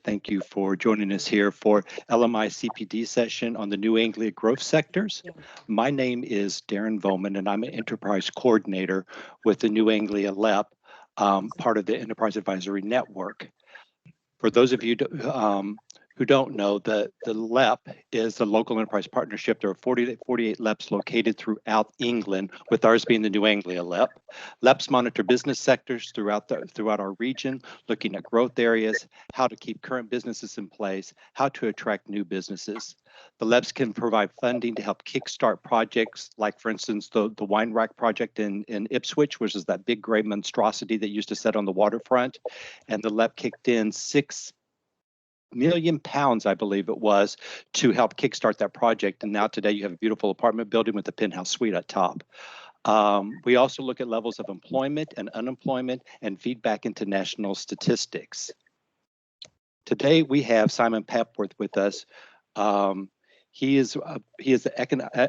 Thank you for joining us here for LMI CPD session on the new Anglia Growth Sectors. My name is Darren Bowman, and I'm an enterprise coordinator with the New Anglia LEP, part of the Enterprise Advisory Network. For those of you who don't know, the LEP is the Local Enterprise Partnership. There are 48 LEPs located throughout England, with ours being the New Anglia LEP. LEPs monitor business sectors throughout our region, looking at growth areas, how to keep current businesses in place, how to attract new businesses. The LEPs can provide funding to help kickstart projects like, for instance, the wine rack project in Ipswich, which is that big gray monstrosity that used to sit on the waterfront. And the LEP kicked in £6 million, I believe it was, to help kickstart that project. And now today you have a beautiful apartment building with a penthouse suite at top. We also look at levels of employment and unemployment and feedback into national statistics. Today we have Simon Papworth with us. He is the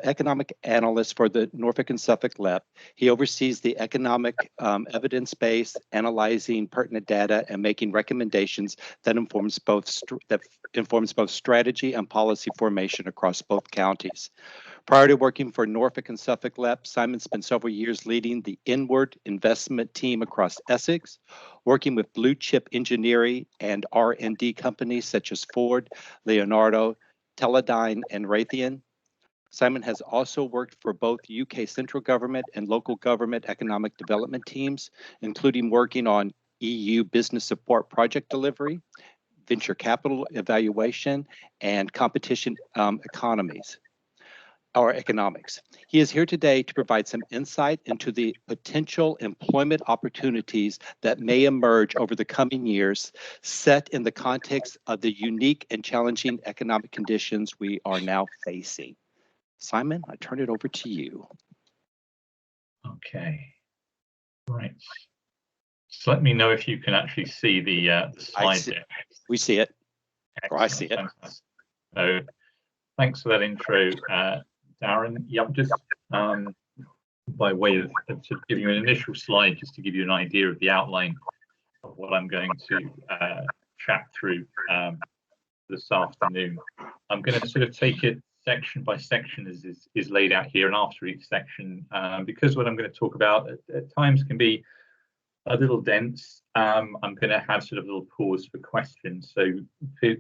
economic analyst for the Norfolk and Suffolk LEP. He oversees the economic evidence base, analyzing pertinent data and making recommendations that informs both strategy and policy formation across both counties. Prior to working for Norfolk and Suffolk LEP, Simon spent several years leading the inward investment team across Essex, working with blue chip engineering and R&D companies such as Ford, Leonardo, Teledyne, and Raytheon. Simon has also worked for both UK central government and local government economic development teams, including working on EU business support project delivery, venture capital evaluation, and competition economics. He is here today to provide some insight into the potential employment opportunities that may emerge over the coming years, set in the context of the unique and challenging economic conditions we are now facing. Simon, I turn it over to you. Okay, right. So let me know if you can actually see the slide deck. We see it, or I see it. So thanks for that intro, Darren. Yep, just by way of sort of giving you an initial slide, just to give you an idea of the outline of what I'm going to chat through this afternoon. I'm going to sort of take it section by section as is laid out here, and after each section, because what I'm going to talk about at times can be a little dense, I'm going to have sort of a little pause for questions. So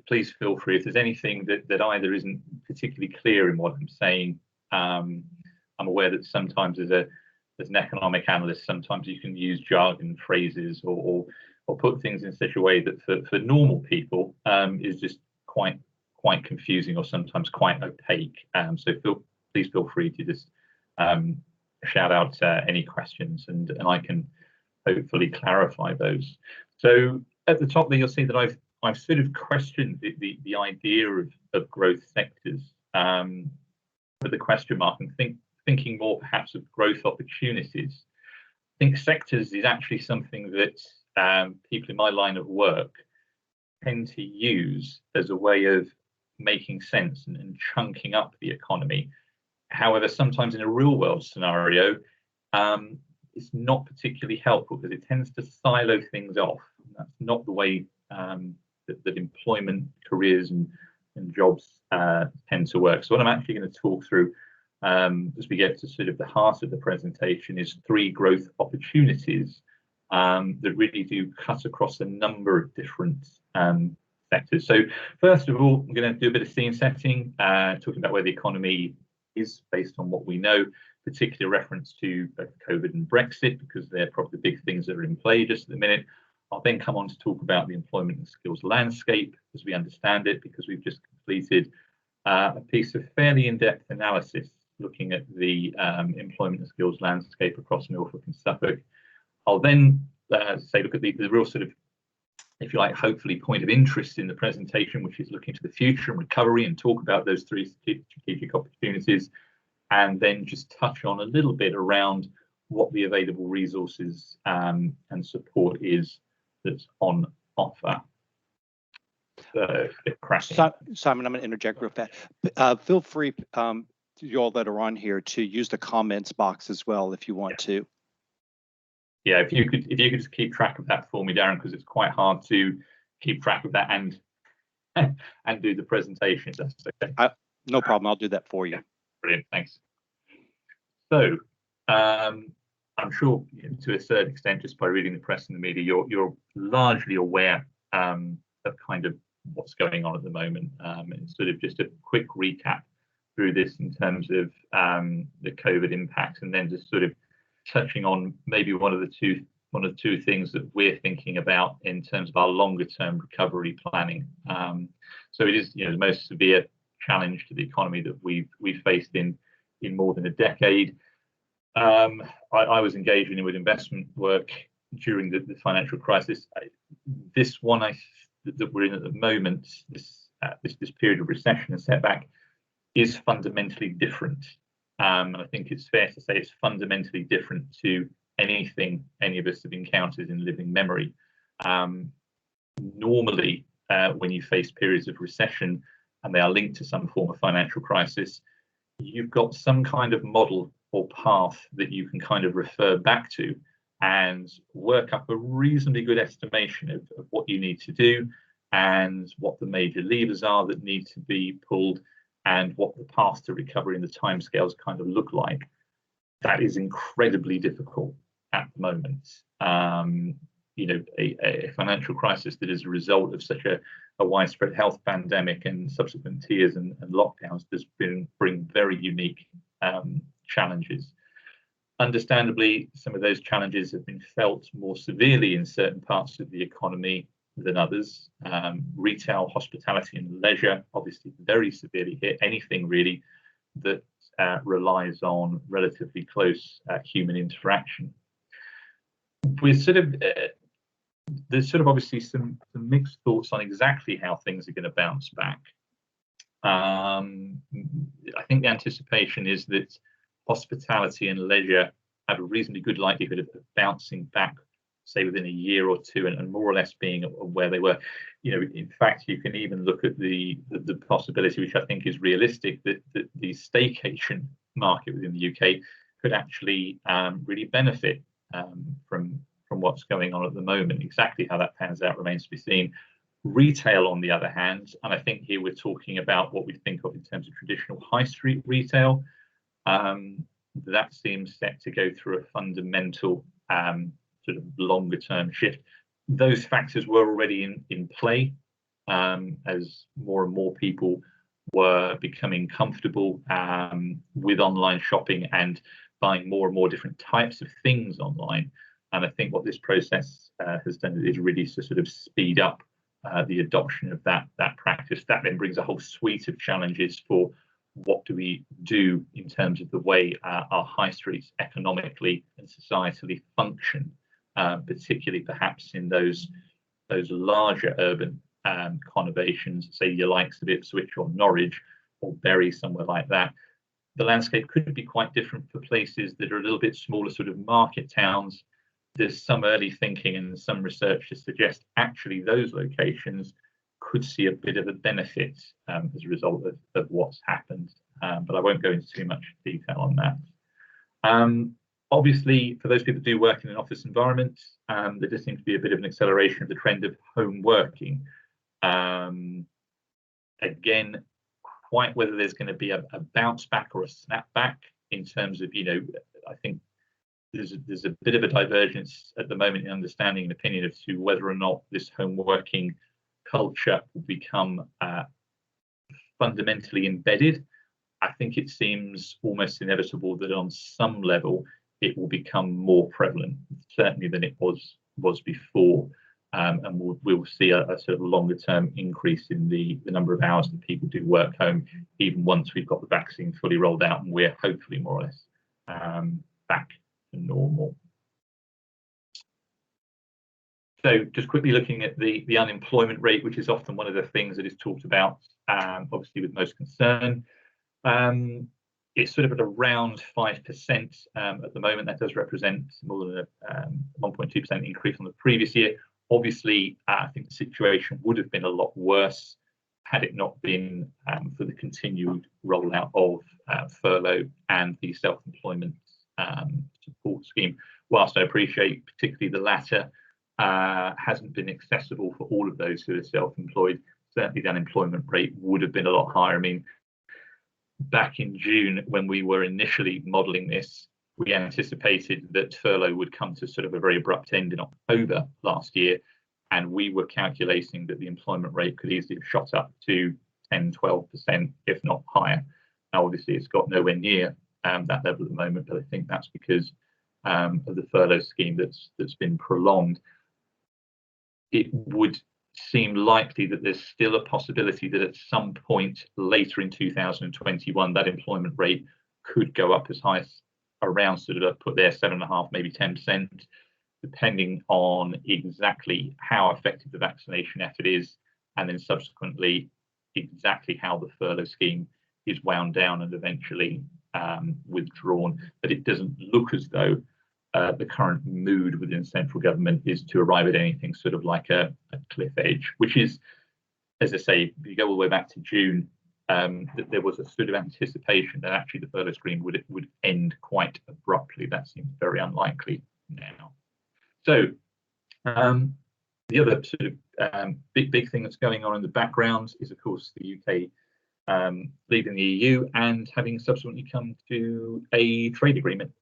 please feel free if there's anything that either isn't particularly clear in what I'm saying. I'm aware that sometimes as an economic analyst, sometimes you can use jargon phrases or put things in such a way that for normal people is just quite confusing or sometimes quite opaque. So please feel free to just shout out any questions and I can hopefully clarify those. So at the top there, you'll see that I've sort of questioned the idea of growth sectors with a question mark, and thinking more perhaps of growth opportunities. I think sectors is actually something that people in my line of work tend to use as a way of making sense and chunking up the economy. However, sometimes in a real world scenario, it's not particularly helpful because it tends to silo things off. That's not the way that employment, careers and jobs tend to work. So what I'm actually going to talk through as we get to sort of the heart of the presentation is 3 growth opportunities that really do cut across a number of different sectors. So first of all, I'm going to do a bit of scene setting, talking about where the economy is based on what we know, particular reference to both COVID and Brexit, because they're probably the big things that are in play just at the minute. I'll then come on to talk about the employment and skills landscape as we understand it, because we've just completed a piece of fairly in-depth analysis looking at the employment and skills landscape across Norfolk and Suffolk. I'll then say, look at the real sort of, if you like, hopefully point of interest in the presentation, which is looking to the future and recovery, and talk about those 3 strategic opportunities, and then just touch on a little bit around what the available resources and support is that's on offer. So, Simon, I'm going to interject real fast. Feel free, you all that are on here, to use the comments box as well if you want to. Yeah, if you could just keep track of that for me, Darren, because it's quite hard to keep track of that and and do the presentation, if that's okay. No problem. I'll do that for you. Brilliant, thanks. So, I'm sure, to a certain extent, just by reading the press and the media, you're largely aware of kind of what's going on at the moment. And sort of just a quick recap through this in terms of the COVID impact, and then just sort of touching on maybe one of the two things that we're thinking about in terms of our longer term recovery planning. So it is, the most severe challenge to the economy that we've faced in more than a decade. I was engaging with investment work during the financial crisis. This one that we're in at the moment, this period of recession and setback, is fundamentally different. And I think it's fair to say it's fundamentally different to anything any of us have encountered in living memory. Normally, when you face periods of recession and they are linked to some form of financial crisis, you've got some kind of model or path that you can kind of refer back to and work up a reasonably good estimation of what you need to do and what the major levers are that need to be pulled and what the path to recovery and the timescales kind of look like. That is incredibly difficult at the moment. A financial crisis that is a result of such a widespread health pandemic and subsequent tiers and lockdowns does bring very unique challenges. Understandably, some of those challenges have been felt more severely in certain parts of the economy than others. Retail, hospitality and leisure, obviously very severely hit. Anything really that relies on relatively close human interaction. There's sort of obviously some mixed thoughts on exactly how things are going to bounce back. I think the anticipation is that hospitality and leisure have a reasonably good likelihood of bouncing back, say within a year or two, and more or less being where they were. In fact, you can even look at the possibility, which I think is realistic, that the staycation market within the UK could actually really benefit from what's going on at the moment. Exactly how that pans out remains to be seen. Retail, on the other hand, and I think here we're talking about what we think of in terms of traditional high street retail, that seems set to go through a fundamental sort of longer term shift. Those factors were already in play as more and more people were becoming comfortable with online shopping and buying more and more different types of things online. And I think what this process has done is really to sort of speed up the adoption of that practice. That then brings a whole suite of challenges for what do we do in terms of the way our high streets economically and societally function, particularly perhaps in those larger urban conurbations, say your likes of Ipswich or Norwich or Bury, somewhere like that. The landscape could be quite different for places that are a little bit smaller, sort of market towns. There's some early thinking and some research to suggest actually those locations could see a bit of a benefit as a result of what's happened, but I won't go into too much detail on that. Obviously, for those people who do work in an office environment, there does seem to be a bit of an acceleration of the trend of home working. Again, quite whether there's going to be a bounce back or a snap back in terms of, I think there's a bit of a divergence at the moment in understanding and opinion as to whether or not this home working culture will become fundamentally embedded. I think it seems almost inevitable that on some level it will become more prevalent, certainly than it was before, and we'll see a sort of longer term increase in the number of hours that people do work home, even once we've got the vaccine fully rolled out and we're hopefully more or less back to normal. So just quickly looking at the unemployment rate, which is often one of the things that is talked about, obviously with most concern. It's sort of at around 5% at the moment. That does represent more than a 1.2% increase on the previous year. Obviously, I think the situation would have been a lot worse had it not been for the continued rollout of furlough and the self-employment support scheme. Whilst I appreciate particularly the latter hasn't been accessible for all of those who are self-employed, certainly the unemployment rate would have been a lot higher. I mean, back in June, when we were initially modelling this, we anticipated that furlough would come to sort of a very abrupt end in October last year, and we were calculating that the employment rate could easily have shot up to 10-12%, if not higher. Now, obviously, it's got nowhere near that level at the moment, but I think that's because of the furlough scheme that's been prolonged. It would seem likely that there's still a possibility that at some point later in 2021, that employment rate could go up as high as around sort of put there 7.5%, maybe 10%, depending on exactly how effective the vaccination effort is, and then subsequently exactly how the furlough scheme is wound down and eventually withdrawn. But it doesn't look as though the current mood within central government is to arrive at anything sort of like a cliff edge, which is, as I say, if you go all the way back to June, that there was a sort of anticipation that actually the furlough scheme would end quite abruptly. That seems very unlikely now. So the other sort of big thing that's going on in the background is, of course, the UK leaving the EU and having subsequently come to a trade agreement.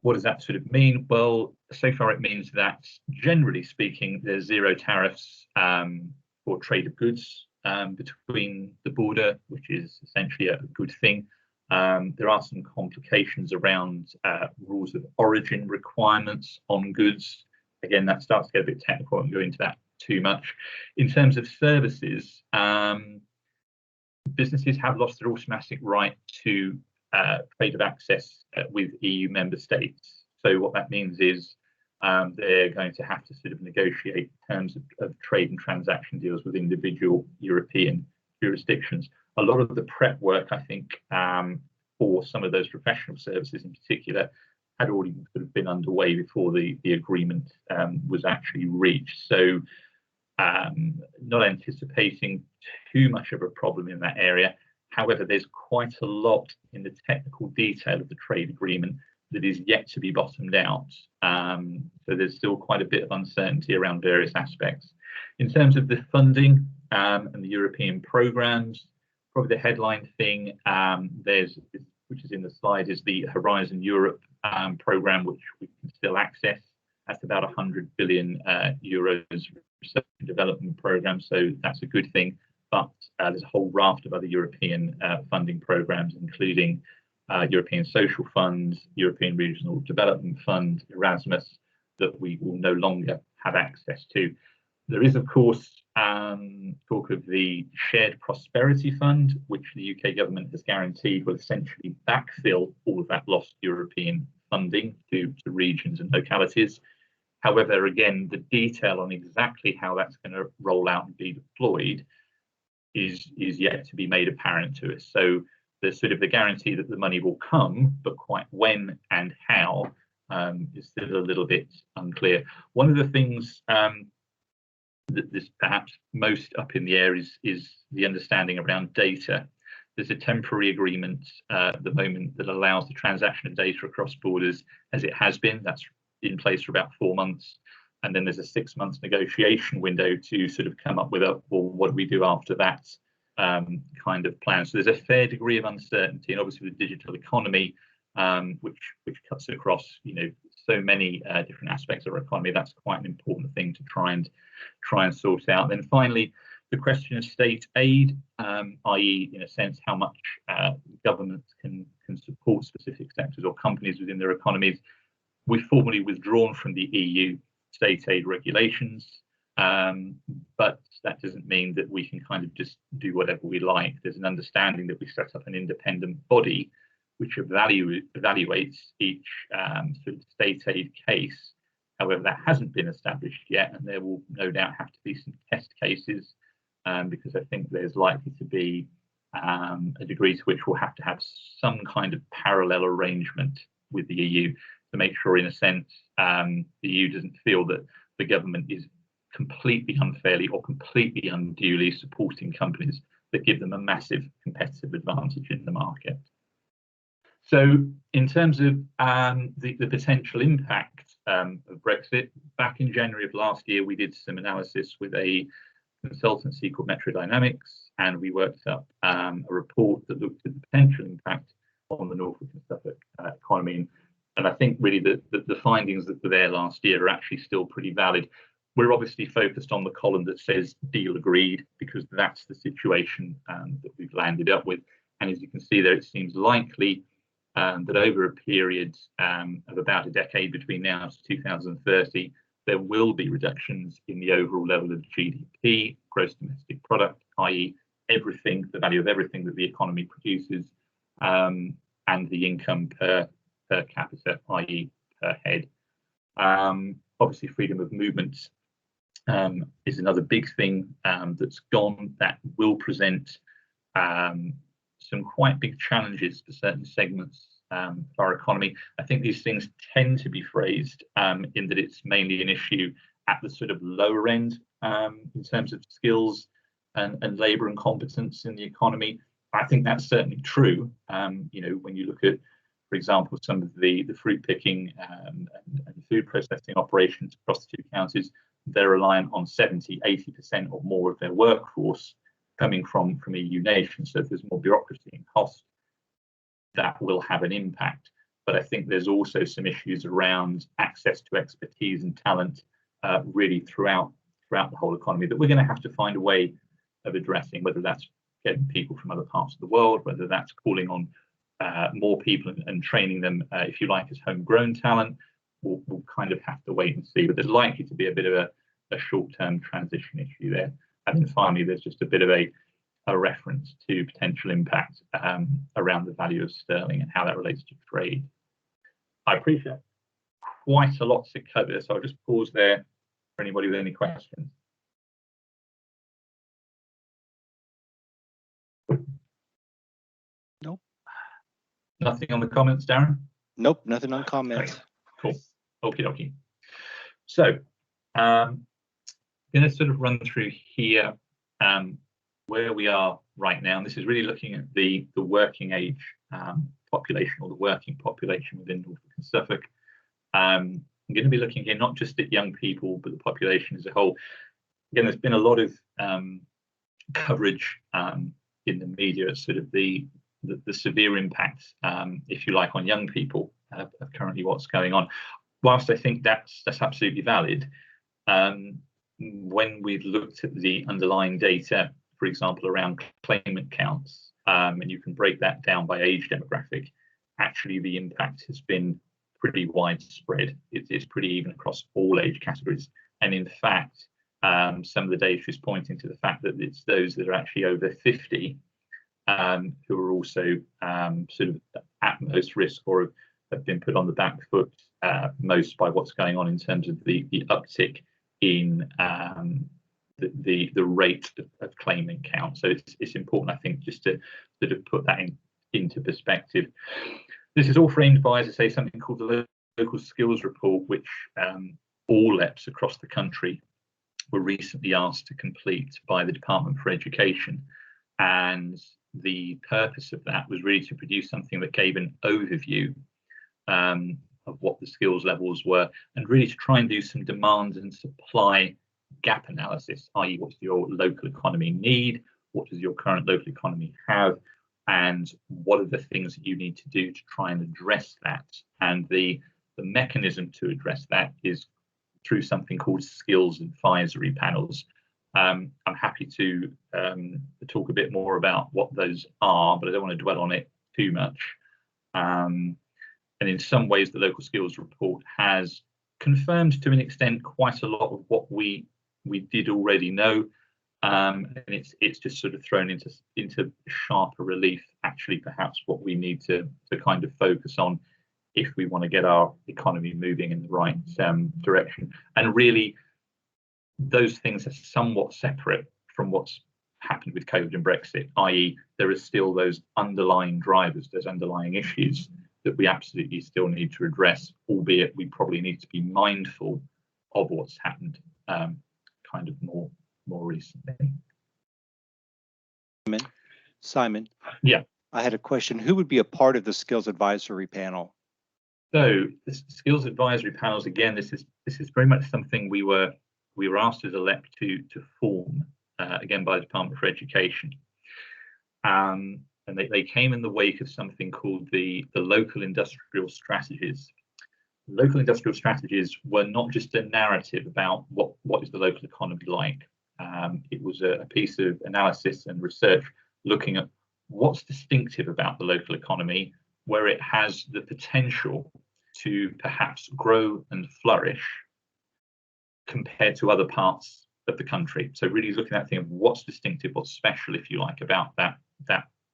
What does that sort of mean? Well, so far it means that, generally speaking, there's zero tariffs for trade of goods between the border, which is essentially a good thing. There are some complications around rules of origin requirements on goods. Again, that starts to get a bit technical. I won't go into that too much. In terms of services, businesses have lost their automatic right to trade of access with EU member states. So what that means is they're going to have to sort of negotiate terms of trade and transaction deals with individual European jurisdictions. A lot of the prep work, I think, for some of those professional services in particular, had already sort of been underway before the agreement was actually reached. So not anticipating too much of a problem in that area. However, there's quite a lot in the technical detail of the trade agreement that is yet to be bottomed out. So there's still quite a bit of uncertainty around various aspects. In terms of the funding and the European programs, probably the headline thing which is in the slide, is the Horizon Europe program, which we can still access. That's about 100 billion euros research and development program, so that's a good thing. But there's a whole raft of other European funding programs, including European Social Fund, European Regional Development Fund, Erasmus, that we will no longer have access to. There is, of course, talk of the Shared Prosperity Fund, which the UK government has guaranteed will essentially backfill all of that lost European funding to regions and localities. However, again, the detail on exactly how that's going to roll out and be deployed is yet to be made apparent to us. So there's sort of the guarantee that the money will come, but quite when and how is still a little bit unclear. One of the things that is perhaps most up in the air is the understanding around data. There's a temporary agreement at the moment that allows the transaction of data across borders as it has been. That's in place for about 4 months. And then there's a 6 months negotiation window to sort of come up with what do we do after that kind of plan. So there's a fair degree of uncertainty, and obviously the digital economy, which cuts across so many different aspects of our economy. That's quite an important thing to try and sort out. Then finally, the question of state aid, i.e., in a sense, how much governments can support specific sectors or companies within their economies. We've formally withdrawn from the EU state aid regulations, but that doesn't mean that we can kind of just do whatever we like. There's an understanding that we set up an independent body which evaluates each sort of state aid case. However, that hasn't been established yet, and there will no doubt have to be some test cases because I think there's likely to be a degree to which we'll have to have some kind of parallel arrangement with the EU to make sure, in a sense, the EU doesn't feel that the government is completely unfairly or completely unduly supporting companies that give them a massive competitive advantage in the market. So in terms of the potential impact of Brexit, back in January of last year, we did some analysis with a consultancy called Metro Dynamics, and we worked up a report that looked at the potential impact on the Norfolk and Suffolk economy. And I think really the findings that were there last year are actually still pretty valid. We're obviously focused on the column that says deal agreed, because that's the situation that we've landed up with. And as you can see there, it seems likely that over a period of about a decade between now and 2030, there will be reductions in the overall level of GDP, gross domestic product, i.e. everything, the value of everything that the economy produces, and the income per capita, i.e. per head. Obviously, freedom of movement is another big thing that's gone, that will present some quite big challenges for certain segments of our economy. I think these things tend to be phrased in that it's mainly an issue at the sort of lower end in terms of skills and labour and competence in the economy. I think that's certainly true. You know, when you look at, for example, some of the fruit picking and food processing operations across the two counties, they're reliant on 70–80% or more of their workforce coming from EU nations. So if there's more bureaucracy and cost, that will have an impact. But I think there's also some issues around access to expertise and talent really throughout the whole economy that we're going to have to find a way of addressing, whether that's getting people from other parts of the world, whether that's calling on more people and training them, if you like, as homegrown talent. We'll kind of have to wait and see, but there's likely to be a bit of a short-term transition issue there. And then finally, there's just a bit of a reference to potential impact around the value of sterling and how that relates to trade. I appreciate quite a lot to cover, so I'll just pause there for anybody with any questions. Nope. Nothing on the comments, Darren? Nope, nothing on comments. Cool. Okie dokie. So I'm going to sort of run through here where we are right now. And this is really looking at the working age population, or the working population within Norfolk and Suffolk. I'm going to be looking here not just at young people, but the population as a whole. Again, there's been a lot of coverage in the media, sort of the severe impact, if you like, on young people of currently what's going on. Whilst I think that's absolutely valid, when we've looked at the underlying data, for example, around claimant counts, and you can break that down by age demographic, actually the impact has been pretty widespread. It's pretty even across all age categories. And in fact, some of the data is pointing to the fact that it's those that are actually over 50 who are also sort of at most risk, or have been put on the back foot most by what's going on in terms of the uptick in the rate of claimant count. So it's important, I think, just to sort of put that into perspective. This is all framed by, as I say, something called the Local Skills Report, which all LEPs across the country were recently asked to complete by the Department for Education. And the purpose of that was really to produce something that gave an overview of what the skills levels were, and really to try and do some demand and supply gap analysis, i.e. what does your local economy need, what does your current local economy have, and what are the things that you need to do to try and address that. And the mechanism to address that is through something called skills advisory panels. I'm happy to talk a bit more about what those are, but I don't want to dwell on it too much. And in some ways, the Local Skills Report has confirmed to an extent quite a lot of what we did already know, and it's just sort of thrown into sharper relief, actually, perhaps what we need to kind of focus on if we want to get our economy moving in the right direction. And really, those things are somewhat separate from what's happened with COVID and Brexit, i.e. there are still those underlying drivers, those underlying issues that we absolutely still need to address, albeit we probably need to be mindful of what's happened kind of more recently. Simon. Yeah. I had a question. Who would be a part of the skills advisory panel? So the skills advisory panels, again, this is very much something we were asked as a LEP to form again by the Department for Education. And they came in the wake of something called the local industrial strategies. Local industrial strategies were not just a narrative about what is the local economy like. It was a piece of analysis and research looking at what's distinctive about the local economy, where it has the potential to perhaps grow and flourish compared to other parts of the country. So really looking at that thing of what's distinctive, what's special, if you like, about that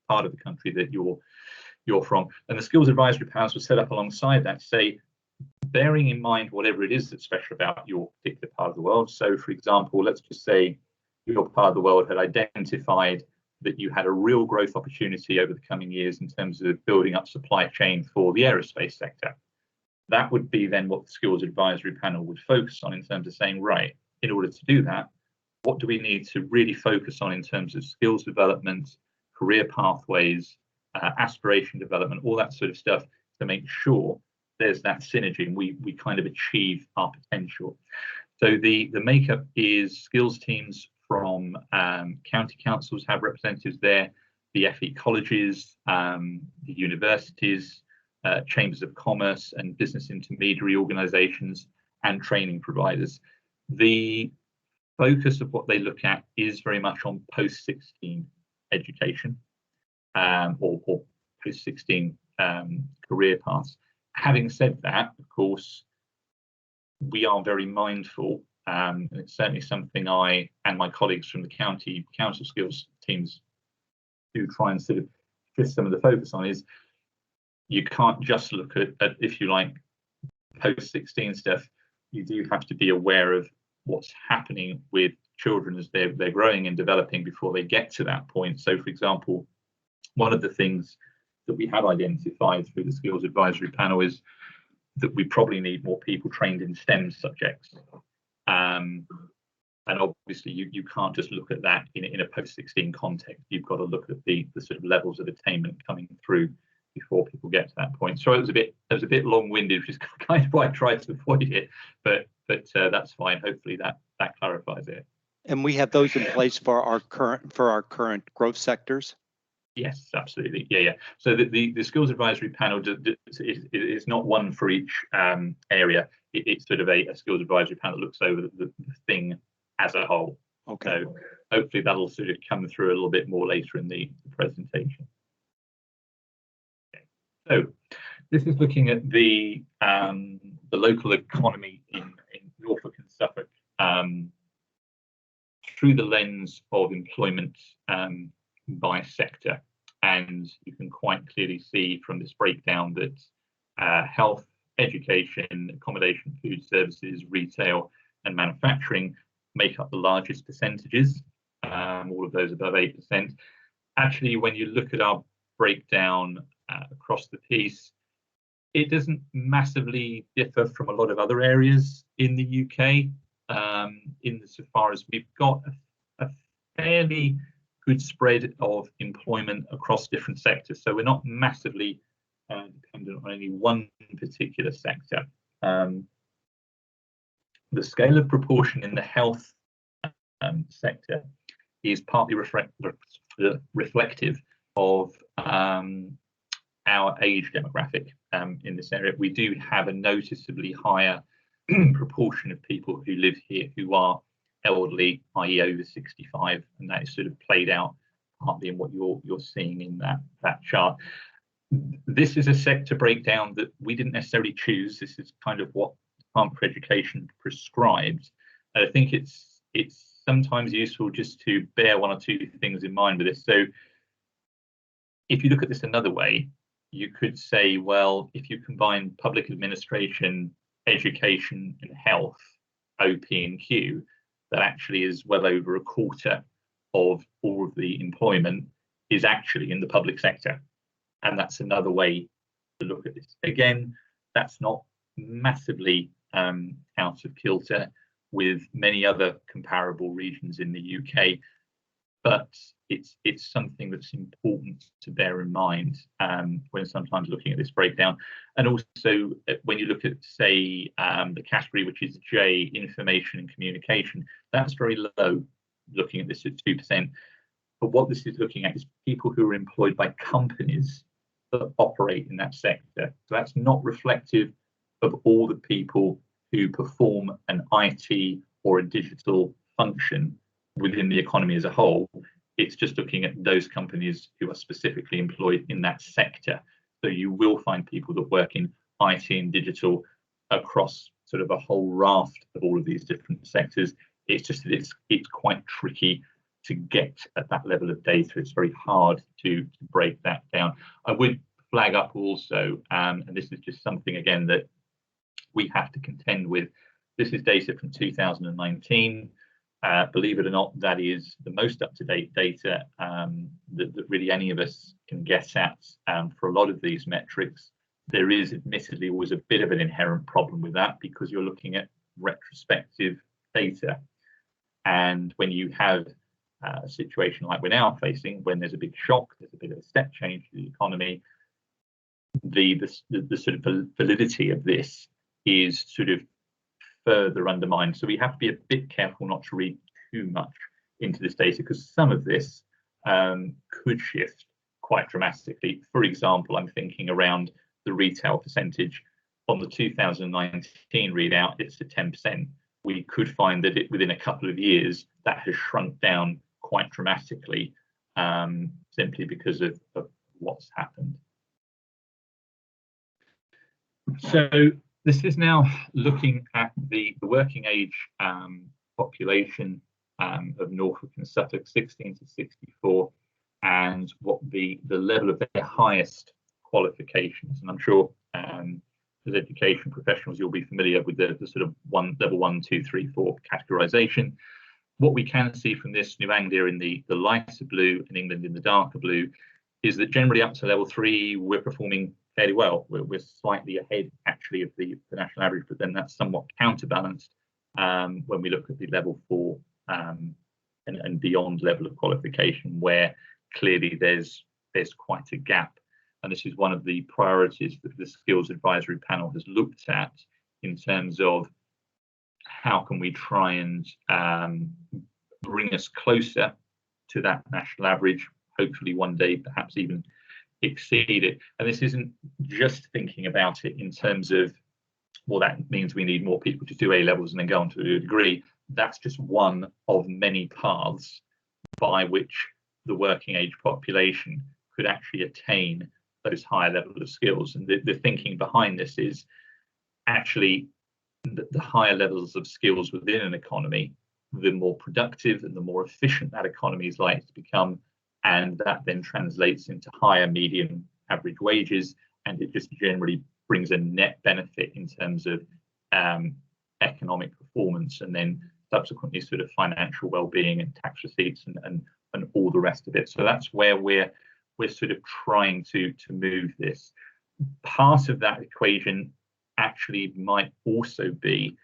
part of the country that you're from. And the skills advisory panels were set up alongside that to say, bearing in mind whatever it is that's special about your particular part of the world. So for example, let's just say your part of the world had identified that you had a real growth opportunity over the coming years in terms of building up supply chain for the aerospace sector. That would be then what the skills advisory panel would focus on in terms of saying, right, in order to do that, what do we need to really focus on in terms of skills development, career pathways, aspiration development, all that sort of stuff to make sure there's that synergy and we kind of achieve our potential. So the makeup is skills teams from county councils have representatives there, the FE colleges, the universities, chambers of commerce and business intermediary organisations and training providers. The focus of what they look at is very much on post-16 education or post-16 career paths. Having said that, of course, we are very mindful, and it's certainly something I and my colleagues from the county council skills teams do try and sort of shift some of the focus on, is you can't just look at if you like, post-16 stuff. You do have to be aware of what's happening with children as they're growing and developing before they get to that point. So, for example, one of the things that we have identified through the skills advisory panel is that we probably need more people trained in STEM subjects. And obviously you can't just look at that in a post-16 context. You've got to look at the sort of levels of attainment coming through before people get to that point. So it was a bit long-winded, which is kind of why I tried to avoid it, but that's fine. Hopefully that clarifies it. And we have those in place for our current growth sectors. Yes, absolutely. Yeah. So the skills advisory panel is not one for each area. It's sort of a skills advisory panel that looks over the thing as a whole. Okay. So hopefully that'll sort of come through a little bit more later in the presentation. Okay. So this is looking at the local economy in Norfolk and Suffolk through the lens of employment by sector, and you can quite clearly see from this breakdown that health, education, accommodation, food services, retail and manufacturing make up the largest percentages, all of those above 8%. Actually, when you look at our breakdown across the piece, it doesn't massively differ from a lot of other areas in the UK, insofar as we've got a fairly good spread of employment across different sectors. So we're not massively dependent on any one particular sector. The scale of proportion in the health sector is partly reflective of our age demographic in this area. We do have a noticeably higher proportion of people who live here who are elderly, i.e. over 65, and that is sort of played out partly in what you're seeing in that chart. This is a sector breakdown that we didn't necessarily choose. This is kind of what the Department for Education prescribed. I think it's sometimes useful just to bear one or two things in mind with this. So if you look at this another way, you could say, well, if you combine public administration, education and health, OP and Q, that actually is well over a quarter of all of the employment is actually in the public sector. And that's another way to look at this. Again, that's not massively out of kilter with many other comparable regions in the UK, but it's something that's important to bear in mind when sometimes looking at this breakdown. And also when you look at, say, the category which is J, information and communication, that's very low looking at this at 2%. But what this is looking at is people who are employed by companies that operate in that sector. So that's not reflective of all the people who perform an IT or a digital function within the economy as a whole. It's just looking at those companies who are specifically employed in that sector. So you will find people that work in IT and digital across sort of a whole raft of all of these different sectors. It's just that it's quite tricky to get at that level of data. It's very hard to break that down. I would flag up also, and this is just something again that we have to contend with. This is data from 2019. Believe it or not, that is the most up-to-date data that really any of us can get at for a lot of these metrics. There is admittedly always a bit of an inherent problem with that because you're looking at retrospective data. And when you have a situation like we're now facing, when there's a big shock, there's a bit of a step change to the economy, the sort of validity of this is sort of further undermined. So we have to be a bit careful not to read too much into this data because some of this could shift quite dramatically. For example, I'm thinking around the retail percentage. On the 2019 readout, it's at 10%. We could find that within a couple of years, that has shrunk down quite dramatically simply because of what's happened. So this is now looking at the working age population of Norfolk and Suffolk, 16 to 64, and what the level of their highest qualifications. And I'm sure as education professionals, you'll be familiar with the sort of level 1, 2, 3, 4 categorization. What we can see from this, New Anglia in the lighter blue and England in the darker blue, is that generally up to level 3, we're performing fairly well. We're slightly ahead actually of the national average, but then that's somewhat counterbalanced when we look at the level 4 and beyond level of qualification, where clearly there's quite a gap. And this is one of the priorities that the Skills Advisory Panel has looked at in terms of how can we try and bring us closer to that national average, hopefully one day perhaps even exceed it. And this isn't just thinking about it in terms of, well, that means we need more people to do A levels and then go on to a degree. That's just one of many paths by which the working age population could actually attain those higher levels of skills. And the thinking behind this is actually the higher levels of skills within an economy, the more productive and the more efficient that economy is likely to become. And that then translates into higher median average wages. And it just generally brings a net benefit in terms of economic performance and then subsequently sort of financial well-being and tax receipts and all the rest of it. So that's where we're sort of trying to move this. Part of that equation actually might also be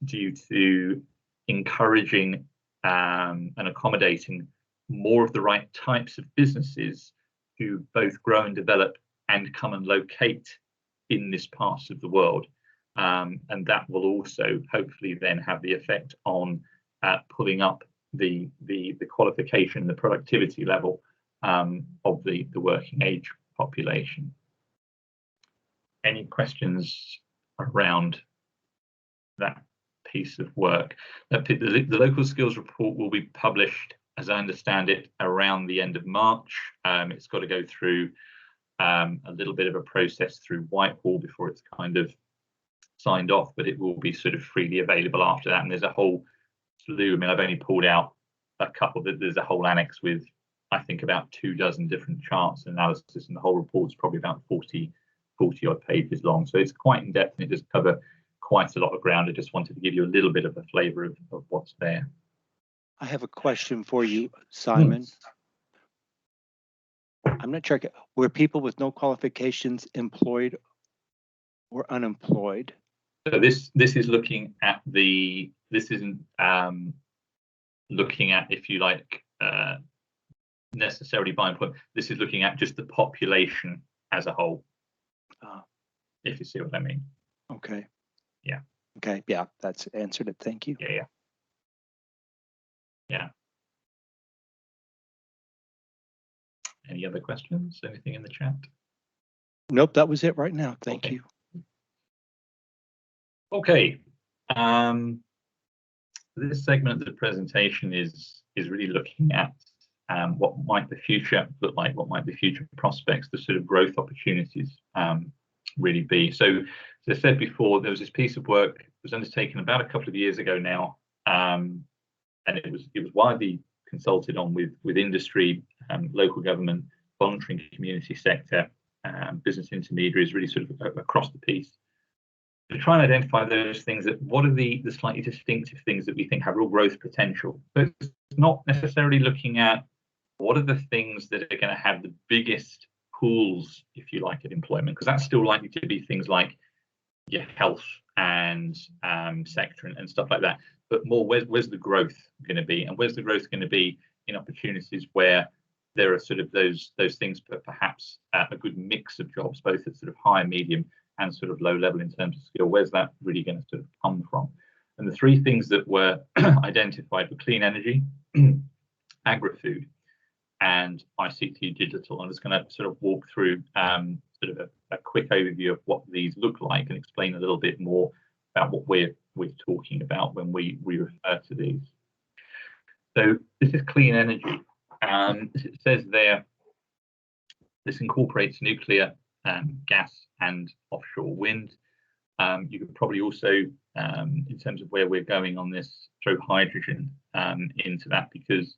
due to encouraging and accommodating more of the right types of businesses to both grow and develop and come and locate in this part of the world. And that will also hopefully then have the effect on pulling up the qualification, the productivity level of the working age population. Any questions around that piece of work? The local skills report will be published, as I understand it, around the end of March. It's got to go through a little bit of a process through Whitehall before it's kind of signed off, but it will be sort of freely available after that. And there's a whole slew. I mean, I've only pulled out a couple, but there's a whole annex with, I think, about 24 different charts and analysis, and the whole report's probably about 40 odd pages long. So it's quite in depth and it does cover quite a lot of ground. I just wanted to give you a little bit of a flavour of what's there. I have a question for you, Simon. I'm not sure. Were people with no qualifications employed or unemployed? So this is looking at this isn't looking at, if you like, necessarily by employment. This is looking at just the population as a whole. If you see what I mean. Okay. Yeah. Okay. Yeah, that's answered it. Thank you. Yeah. Any other questions? Anything in the chat? Nope, that was it right now. Thank you. Okay. This segment of the presentation is really looking at what might the future look like, what might the future prospects, the sort of growth opportunities really be. So, as I said before, there was this piece of work that was undertaken about a couple of years ago now, and it was widely consulted on with industry, local government, voluntary and community sector, business intermediaries, really sort of across the piece, to try and identify those things that what are the slightly distinctive things that we think have real growth potential. But it's not necessarily looking at what are the things that are going to have the biggest pools, if you like, at employment, because that's still likely to be things like your health and sector and stuff like that. But more, where's the growth going to be, and where's the growth going to be in opportunities where there are sort of those things, but perhaps a good mix of jobs, both at sort of high, medium, and sort of low level in terms of skill. Where's that really going to sort of come from? And the three things that were identified were clean energy, Agri-food, and ICT Digital. I'm just going to sort of walk through sort of a quick overview of what these look like and explain a little bit more about what we're talking about when we refer to these. So this is clean energy. As it says there, this incorporates nuclear, gas, and offshore wind. You could probably also, in terms of where we're going on this, throw hydrogen into that, because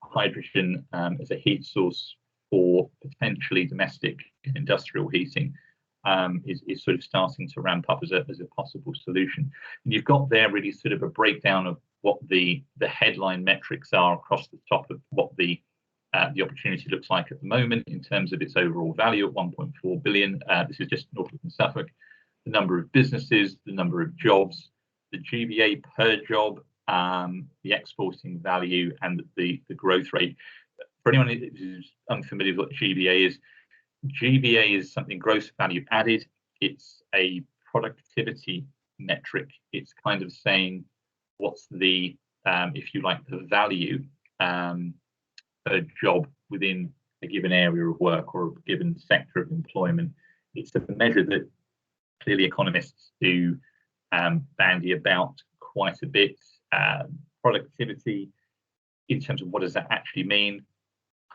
hydrogen as a heat source for potentially domestic industrial heating is sort of starting to ramp up as a possible solution. And you've got there really sort of a breakdown of what the headline metrics are across the top of what the opportunity looks like at the moment in terms of its overall value at 1.4 billion. This is just Norfolk and Suffolk. The number of businesses, the number of jobs, the GVA per job, the exporting value, and the growth rate. For anyone who's unfamiliar with what GVA is something gross value added. It's a productivity metric. It's kind of saying what's the, if you like, the value per job within a given area of work or a given sector of employment. It's a measure that clearly economists do bandy about quite a bit. Productivity, in terms of what does that actually mean?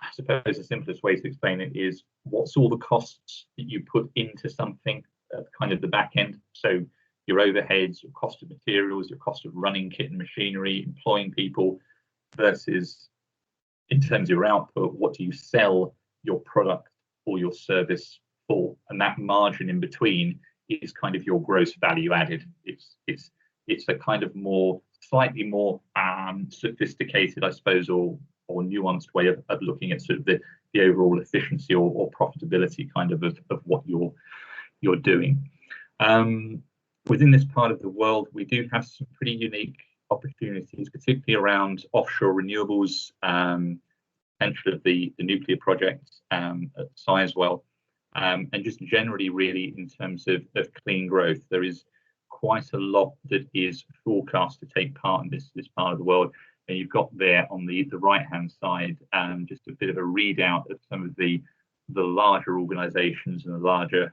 I suppose the simplest way to explain it is what's all the costs that you put into something at kind of the back end. So your overheads, your cost of materials, your cost of running kit and machinery, employing people, versus in terms of your output, what do you sell your product or your service for? And that margin in between is kind of your gross value added. It's a kind of slightly more sophisticated, I suppose, or nuanced way of looking at sort of the overall efficiency or profitability kind of what you're doing. Within this part of the world, we do have some pretty unique opportunities, particularly around offshore renewables, potential of the nuclear projects at Sizewell, and just generally really in terms of clean growth. There is quite a lot that is forecast to take part in this part of the world. And you've got there on the right-hand side just a bit of a readout of some of the larger organisations and the larger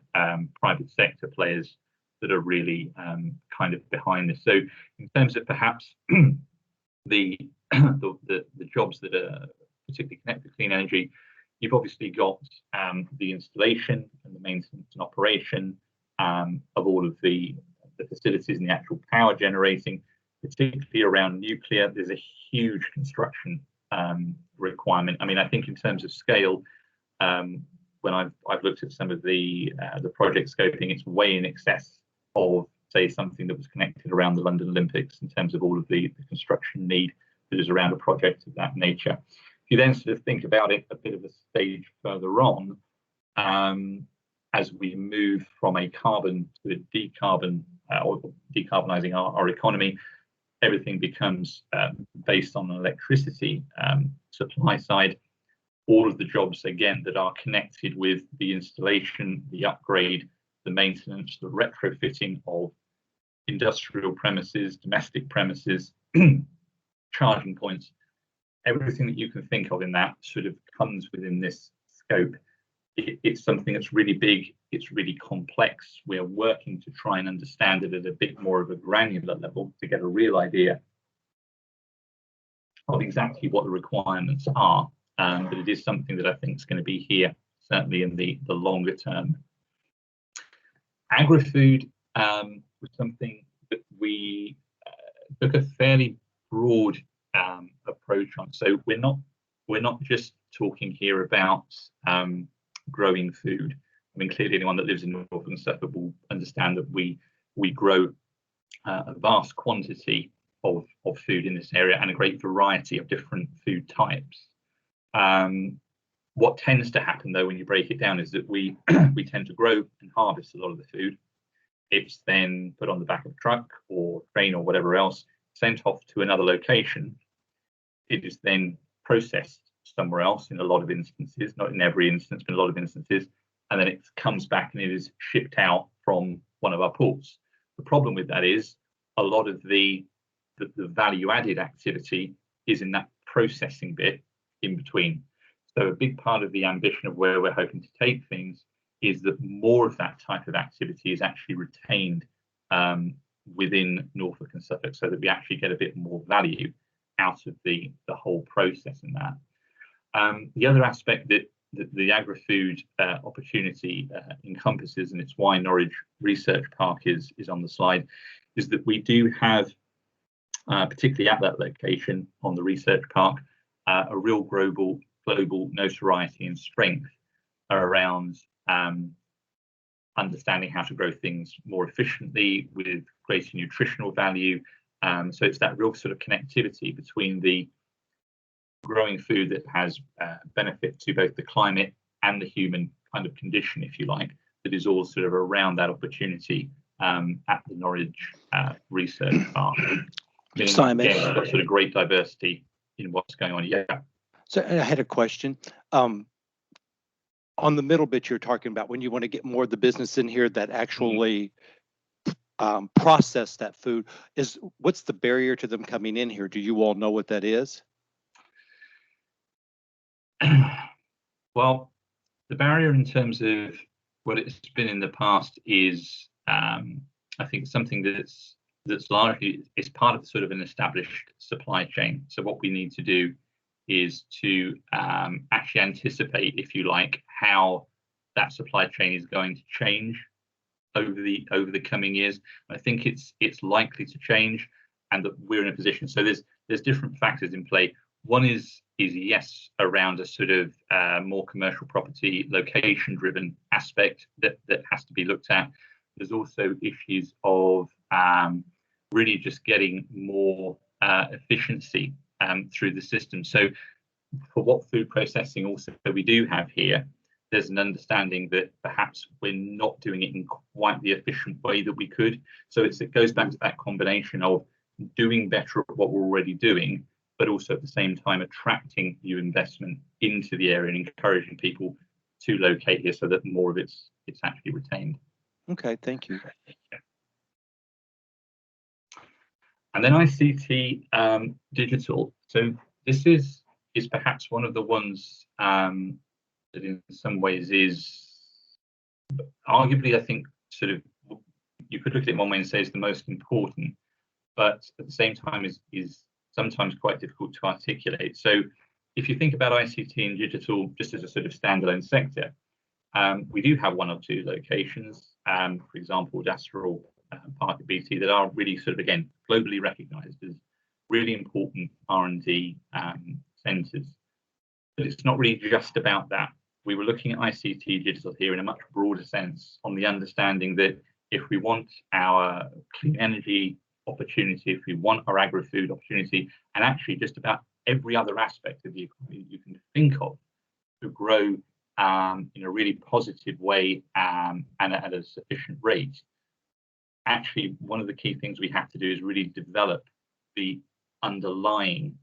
private sector players that are really kind of behind this. So in terms of perhaps the jobs that are particularly connected to clean energy, you've obviously got the installation and the maintenance and operation of all of the facilities and the actual power generating, particularly around nuclear. There's a huge construction requirement. I mean, I think in terms of scale, when I've looked at some of the project scoping, it's way in excess of, say, something that was connected around the London Olympics in terms of all of the construction need that is around a project of that nature. If you then sort of think about it a bit of a stage further on, as we move from a carbon to a decarbon or decarbonising our economy, everything becomes based on an electricity supply side. All of the jobs, again, that are connected with the installation, the upgrade, the maintenance, the retrofitting of industrial premises, domestic premises, charging points, everything that you can think of in that sort of comes within this scope. It's something that's really big, it's really complex. We're working to try and understand it at a bit more of a granular level to get a real idea of exactly what the requirements are. But it is something that I think is going to be here, certainly in the longer term. Agri-food was something that we took a fairly broad approach on. So we're not just talking here about growing food. I mean, clearly anyone that lives in Northern Suffolk will understand that we grow a vast quantity of food in this area and a great variety of different food types. What tends to happen though when you break it down is that we tend to grow and harvest a lot of the food. It's then put on the back of a truck or train or whatever else, sent off to another location. It is then processed somewhere else in a lot of instances, not in every instance, but a lot of instances, and then it comes back and it is shipped out from one of our ports. The problem with that is a lot of the value added activity is in that processing bit in between. So a big part of the ambition of where we're hoping to take things is that more of that type of activity is actually retained within Norfolk and Suffolk, so that we actually get a bit more value out of the whole process in that. The other aspect that the agri-food opportunity encompasses, and it's why Norwich Research Park is on the slide, is that we do have, particularly at that location on the research park, a real global notoriety and strength around understanding how to grow things more efficiently with greater nutritional value. So it's that real sort of connectivity between the growing food that has benefit to both the climate and the human kind of condition, if you like, that is all sort of around that opportunity at the Norwich Research Park. Simon, again, we've got sort of great diversity in what's going on. Yeah. So I had a question. On the middle bit you're talking about, when you want to get more of the business in here that actually process that food, what's the barrier to them coming in here? Do you all know what that is? Well, the barrier in terms of what it's been in the past is, I think, something that's largely is part of sort of an established supply chain. So what we need to do is to actually anticipate, if you like, how that supply chain is going to change over the coming years. I think it's likely to change, and that we're in a position. So there's different factors in play. One is yes, around a sort of more commercial property location driven aspect that has to be looked at. There's also issues of really just getting more efficiency through the system. So for what food processing also we do have here, there's an understanding that perhaps we're not doing it in quite the efficient way that we could. So it goes back to that combination of doing better at what we're already doing, but also at the same time attracting new investment into the area and encouraging people to locate here so that more of it's actually retained. Okay, thank you. And then ICT Digital. So this is perhaps one of the ones that in some ways is arguably, I think, sort of, you could look at it one way and say is the most important, but at the same time is sometimes quite difficult to articulate. So if you think about ICT and digital just as a sort of standalone sector, we do have one or two locations, for example, Dastrel, Park at BT, that are really sort of, again, globally recognised as really important R&D centres. But it's not really just about that. We were looking at ICT Digital here in a much broader sense, on the understanding that if we want our clean energy opportunity, if we want our agri-food opportunity, and actually just about every other aspect of the economy you can think of to grow in a really positive way and at a sufficient rate, actually one of the key things we have to do is really develop the underlying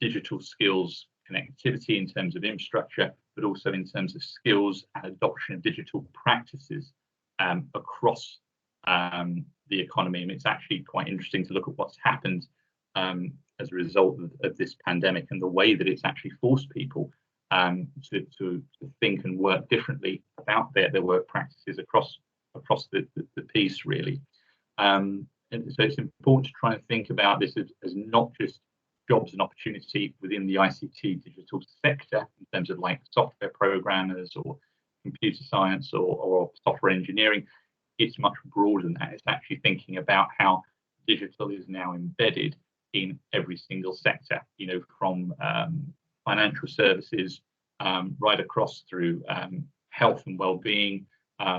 digital skills connectivity in terms of infrastructure, but also in terms of skills and adoption of digital practices across the economy. And it's actually quite interesting to look at what's happened as a result of this pandemic and the way that it's actually forced people to think and work differently about their work practices across the piece, really. And so it's important to try and think about this as not just jobs and opportunity within the ICT digital sector in terms of like software programmers or computer science or software engineering. It's much broader than that. It's actually thinking about how digital is now embedded in every single sector, you know, from financial services right across through health and well-being,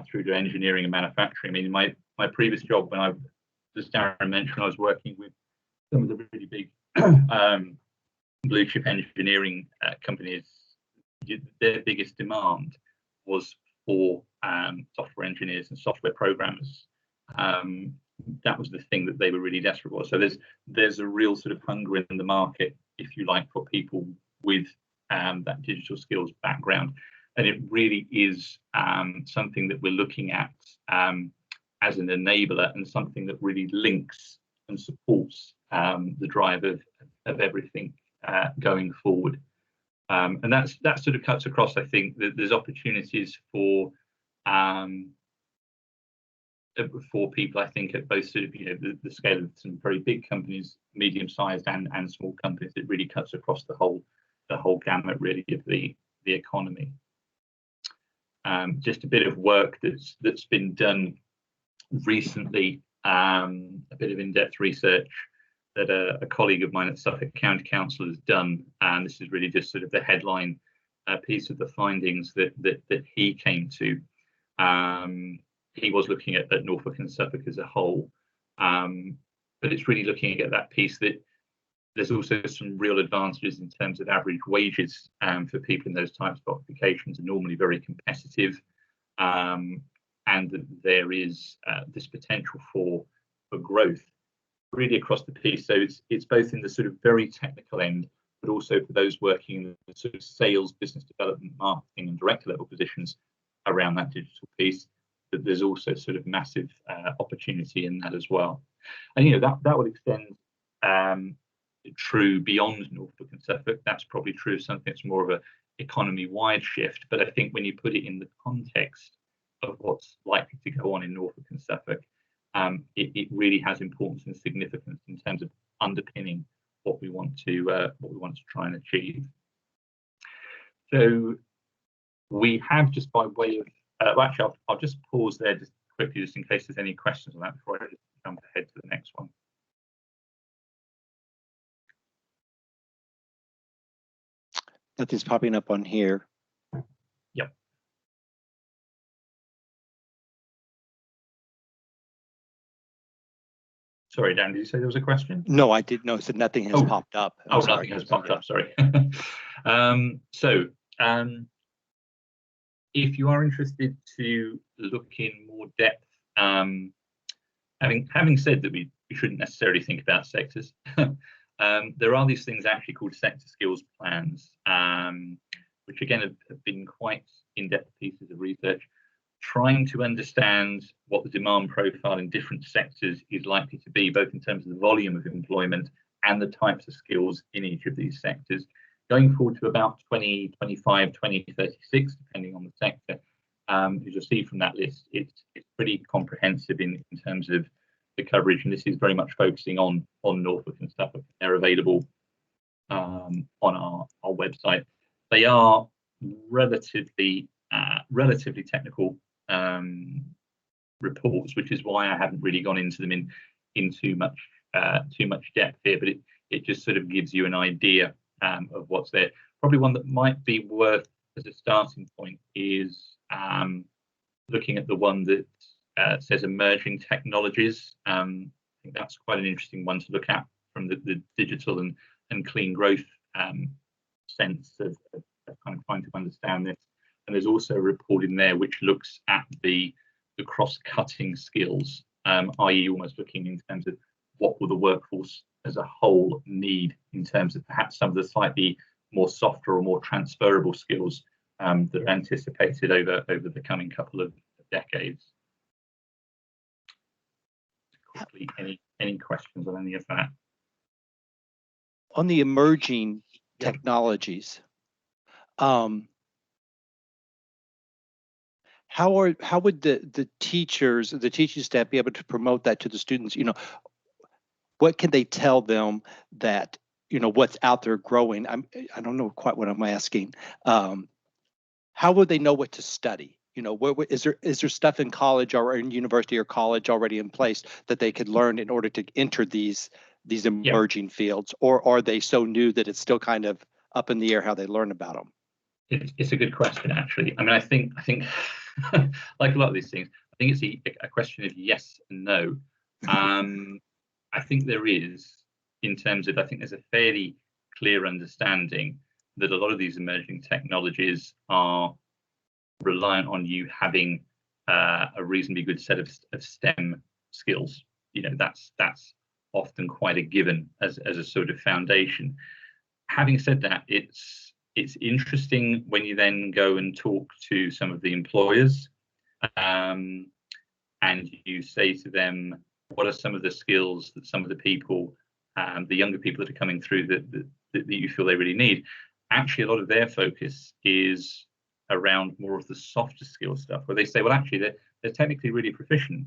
through to engineering and manufacturing. I mean, my previous job, when as Darren mentioned, I was working with some of the really big blue chip engineering companies. Their biggest demand was for software engineers and software programmers. That was the thing that they were really desperate for. So there's a real sort of hunger in the market, if you like, for people with that digital skills background. And it really is something that we're looking at as an enabler and something that really links and supports the drive of everything going forward. And that sort of cuts across. I think that there's opportunities for people, I think, at both sort of, you know, the scale of some very big companies, medium-sized and small companies. It really cuts across the whole gamut, really, of the economy. Just a bit of work that's been done recently, a bit of in-depth research that a colleague of mine at Suffolk County Council has done, and this is really just sort of the headline piece of the findings that he came to. He was looking at Norfolk and Suffolk as a whole, but it's really looking at that piece that there's also some real advantages in terms of average wages for people in those types of occupations are normally very competitive, and that there is this potential for growth really across the piece. So it's both in the sort of very technical end, but also for those working in the sort of sales, business development, marketing, and director level positions around that digital piece, that there's also sort of massive opportunity in that as well. And you know, that would extend true beyond Norfolk and Suffolk. That's probably true of something that's more of a economy-wide shift. But I think when you put it in the context of what's likely to go on in Norfolk and Suffolk, it really has importance and significance in terms of underpinning what we want to try and achieve. So we have, just by way of well, actually, I'll just pause there just quickly, just in case there's any questions on that before I just jump ahead to the next one. Nothing's popping up on here. Yep. Sorry, Dan, did you say there was a question? No, I did. No, so nothing has popped up. I'm sorry. Nothing has popped up. Sorry. If you are interested to look in more depth, having said that we shouldn't necessarily think about sectors, there are these things actually called sector skills plans, which again have been quite in-depth pieces of research, trying to understand what the demand profile in different sectors is likely to be, both in terms of the volume of employment and the types of skills in each of these sectors, going forward to about 2025, 2036, depending on the sector. As you'll see from that list, it's pretty comprehensive in terms of the coverage, and this is very much focusing on Norfolk and Suffolk. They're available on our website. They are relatively technical reports, which is why I haven't really gone into them in too much depth here. But it just sort of gives you an idea of what's there. Probably one that might be worth as a starting point is looking at the one that says emerging technologies. I think that's quite an interesting one to look at from the digital and clean growth sense of kind of trying to understand this. And there's also a report in there which looks at the cross-cutting skills, i.e. almost looking in terms of what will the workforce as a whole need in terms of perhaps some of the slightly more softer or more transferable skills that are anticipated over the coming couple of decades. Quickly, any questions on any of that? On the emerging technologies, how would the teaching staff be able to promote that to the students? What can they tell them that what's out there growing? I don't know quite what I'm asking. How would they know what to study? What is there stuff in college or in university or college already in place that they could learn in order to enter these emerging fields, or are they so new that it's still kind of up in the air how they learn about them? It's a good question, actually. I mean, I think like a lot of these things, I think it's a question of yes and no. I think there is, in terms of, I think there's a fairly clear understanding that a lot of these emerging technologies are reliant on you having a reasonably good set of STEM skills. That's often quite a given as a sort of foundation. Having said that, it's interesting when you then go and talk to some of the employers, and you say to them, what are some of the skills that some of the people, the younger people that are coming through that you feel they really need? Actually, a lot of their focus is around more of the softer skill stuff, where they say, well, actually, they're technically really proficient,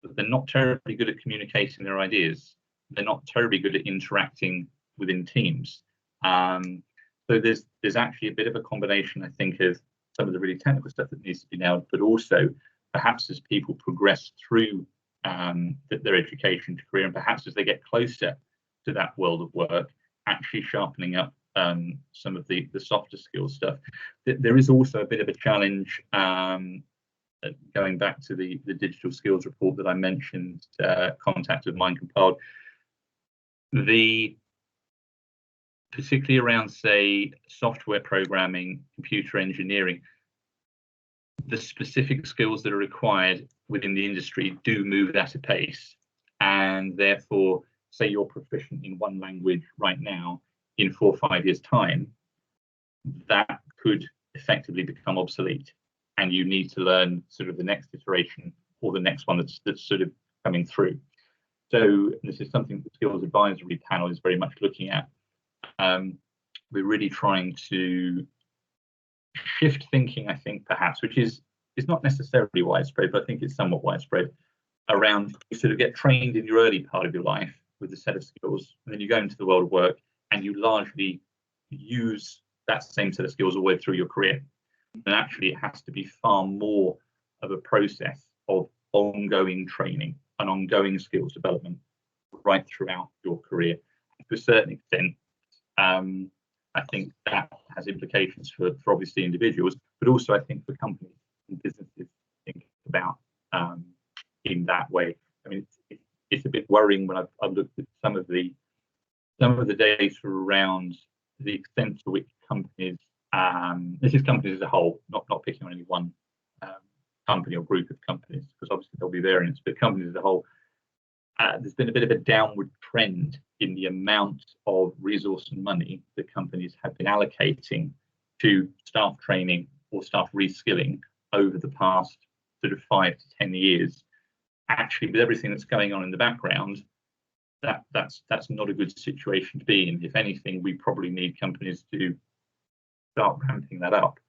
but they're not terribly good at communicating their ideas. They're not terribly good at interacting within teams. So there's actually a bit of a combination, I think, of some of the really technical stuff that needs to be nailed, but also perhaps as people progress through their education career, and perhaps as they get closer to that world of work, actually sharpening up some of the softer skills stuff. There is also a bit of a challenge, going back to the digital skills report that I mentioned, Contact with Mine compiled, particularly around, say, software programming, computer engineering, the specific skills that are required within the industry do move at a pace, and therefore, say you're proficient in one language right now, in 4 or 5 years' time, that could effectively become obsolete, and you need to learn sort of the next iteration or the next one that's sort of coming through. So this is something the Skills Advisory Panel is very much looking at. We're really trying to shift thinking, I think, perhaps, which is not necessarily widespread, but I think it's somewhat widespread, around you sort of get trained in your early part of your life with a set of skills, and then you go into the world of work and you largely use that same set of skills all the way through your career. And actually, it has to be far more of a process of ongoing training and ongoing skills development right throughout your career. To a certain extent, I think that has implications for obviously individuals, but also I think for companies and businesses think about in that way. I mean, it's a bit worrying when I've looked at some of the data around the extent to which companies, this is companies as a whole, not picking on any one company or group of companies, because obviously there'll be variance, but companies as a whole, there's been a bit of a downward trend in the amount of resource and money that companies have been allocating to staff training or staff reskilling over the past sort of 5 to 10 years. Actually, with everything that's going on in the background, that's not a good situation to be in. If anything, we probably need companies to start ramping that up.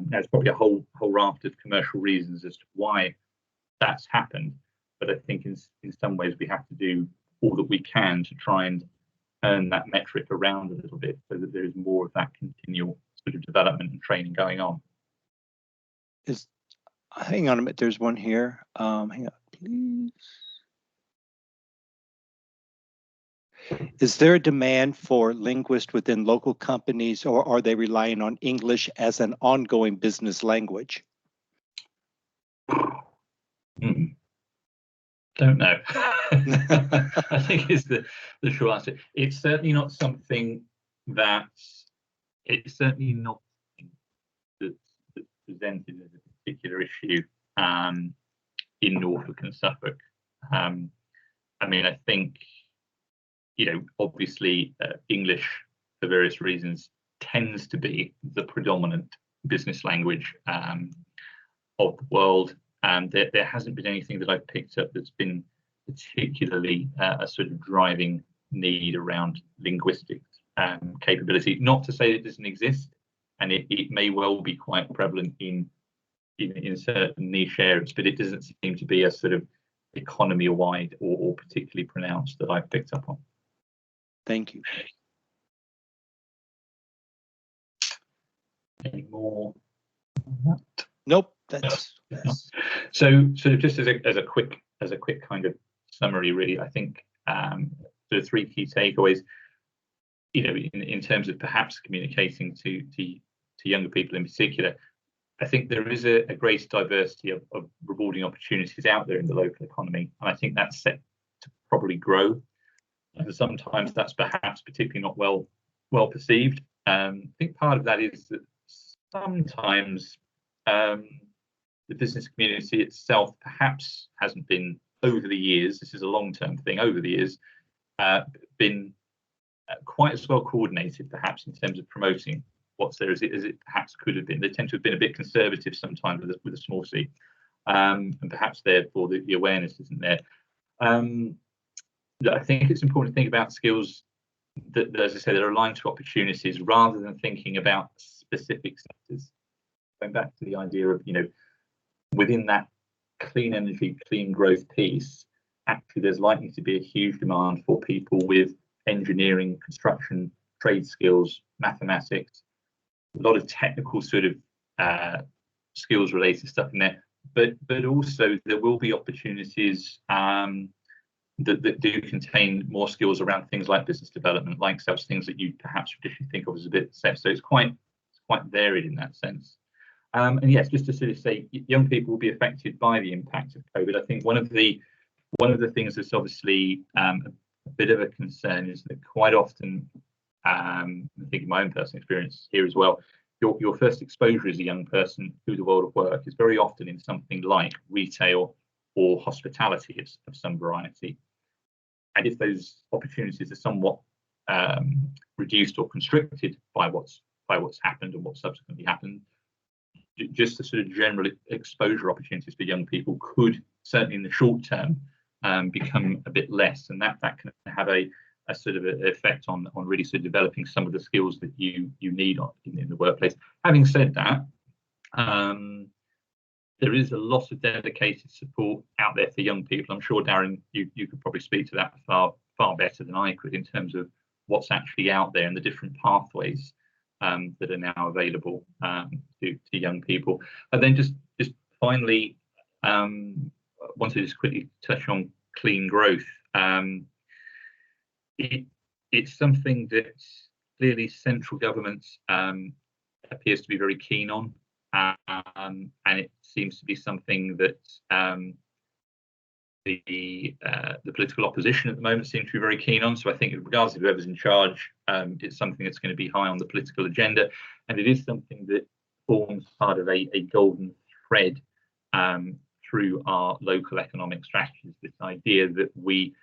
There's probably a whole raft of commercial reasons as to why that's happened, but I think in some ways we have to do all that we can to try and turn that metric around a little bit so that there is more of that continual sort of development and training going on. Hang on a minute, there's one here. Hang on, please. Is there a demand for linguists within local companies, or are they relying on English as an ongoing business language? Don't know. I think is the short answer. It's certainly not something that's presented as a particular issue in Norfolk and Suffolk. I mean, I think, obviously English, for various reasons, tends to be the predominant business language of the world. And there hasn't been anything that I've picked up that's been particularly a sort of driving need around linguistic capability. Not to say it doesn't exist, and it may well be quite prevalent in certain niche areas, but it doesn't seem to be a sort of economy-wide or particularly pronounced that I've picked up on. Thank you. Any more? Nope. That's so sort of just as a quick kind of summary, really. I think sort of three key takeaways. In terms of perhaps communicating to younger people in particular, I think there is a great diversity of rewarding opportunities out there in the local economy, and I think that's set to probably grow. And sometimes that's perhaps particularly not well perceived. I think part of that is that sometimes the business community itself perhaps hasn't been, over the years, this is a long-term thing, over the years, been quite as well coordinated perhaps in terms of promoting what's there as it perhaps could have been. They tend to have been a bit conservative sometimes with a small c, and perhaps therefore the awareness isn't there. I think it's important to think about skills that, as I say, that are aligned to opportunities rather than thinking about specific sectors. Going back to the idea of, within that clean energy, clean growth piece, actually there's likely to be a huge demand for people with engineering, construction, trade skills, mathematics, a lot of technical sort of skills related stuff in there, but also there will be opportunities that do contain more skills around things like business development, like sales, things that you perhaps traditionally think of as a bit safe. So it's quite varied in that sense. And yes, just to sort of say, young people will be affected by the impact of COVID. I think one of the things that's obviously a bit of a concern is that quite often, I think in my own personal experience here as well, your first exposure as a young person to the world of work is very often in something like retail or hospitality of some variety. And if those opportunities are somewhat reduced or constricted by what's happened and what subsequently happened, just the sort of general exposure opportunities for young people could, certainly in the short term, become a bit less, and that can have a sort of effect on really sort of developing some of the skills that you need in the workplace. Having said that, there is a lot of dedicated support out there for young people. I'm sure, Darren, you could probably speak to that far better than I could in terms of what's actually out there and the different pathways that are now available to young people. And then just finally, wanted to just quickly touch on clean growth. It's something that clearly central government appears to be very keen on, and it seems to be something that the political opposition at the moment seems to be very keen on. So I think, regardless of whoever's in charge, it's something that's going to be high on the political agenda, and it is something that forms part of a golden thread through our local economic strategies. This idea that we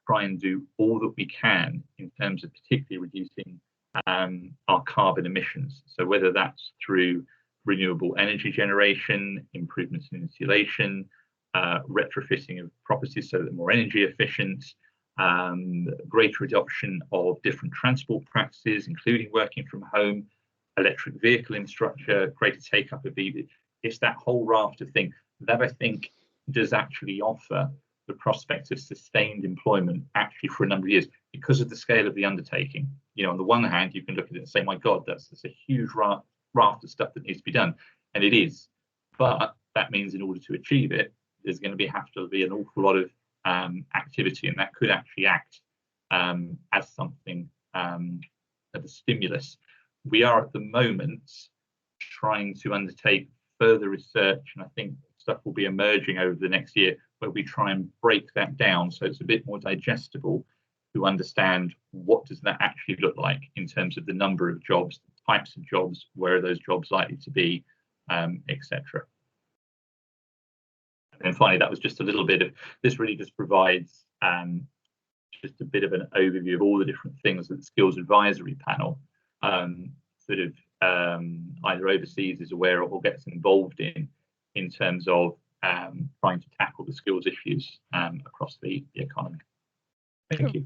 try and do all that we can in terms of particularly reducing our carbon emissions. So whether that's through renewable energy generation, improvements in insulation, retrofitting of properties so that they're more energy efficient, greater adoption of different transport practices, including working from home, electric vehicle infrastructure, greater take-up of EV. It's that whole raft of things that I think does actually offer the prospect of sustained employment actually for a number of years because of the scale of the undertaking. On the one hand, you can look at it and say, my God, that's a huge raft of stuff that needs to be done. And it is. But that means in order to achieve it, there's going to have to be an awful lot of activity, and that could actually act as something of a stimulus. We are at the moment trying to undertake further research, and I think stuff will be emerging over the next year where we try and break that down so it's a bit more digestible to understand what does that actually look like in terms of the number of jobs, the types of jobs, where are those jobs likely to be, etc. And finally, that was just a little bit of, this really just provides just a bit of an overview of all the different things that the Skills Advisory Panel sort of either oversees, is aware of, or gets involved in terms of trying to tackle the skills issues across the economy. Thank you.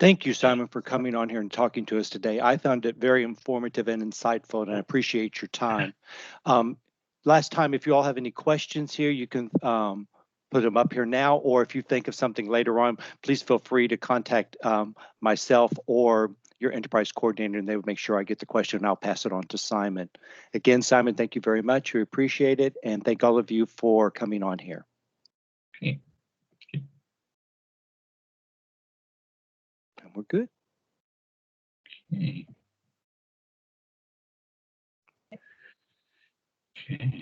Thank you, Simon, for coming on here and talking to us today. I found it very informative and insightful, and I appreciate your time. Last time, if you all have any questions here, you can put them up here now, or if you think of something later on, please feel free to contact myself or your enterprise coordinator, and they would make sure I get the question, and I'll pass it on to Simon. Again, Simon, thank you very much. We appreciate it, and thank all of you for coming on here. Okay. And we're good. Okay. Okay.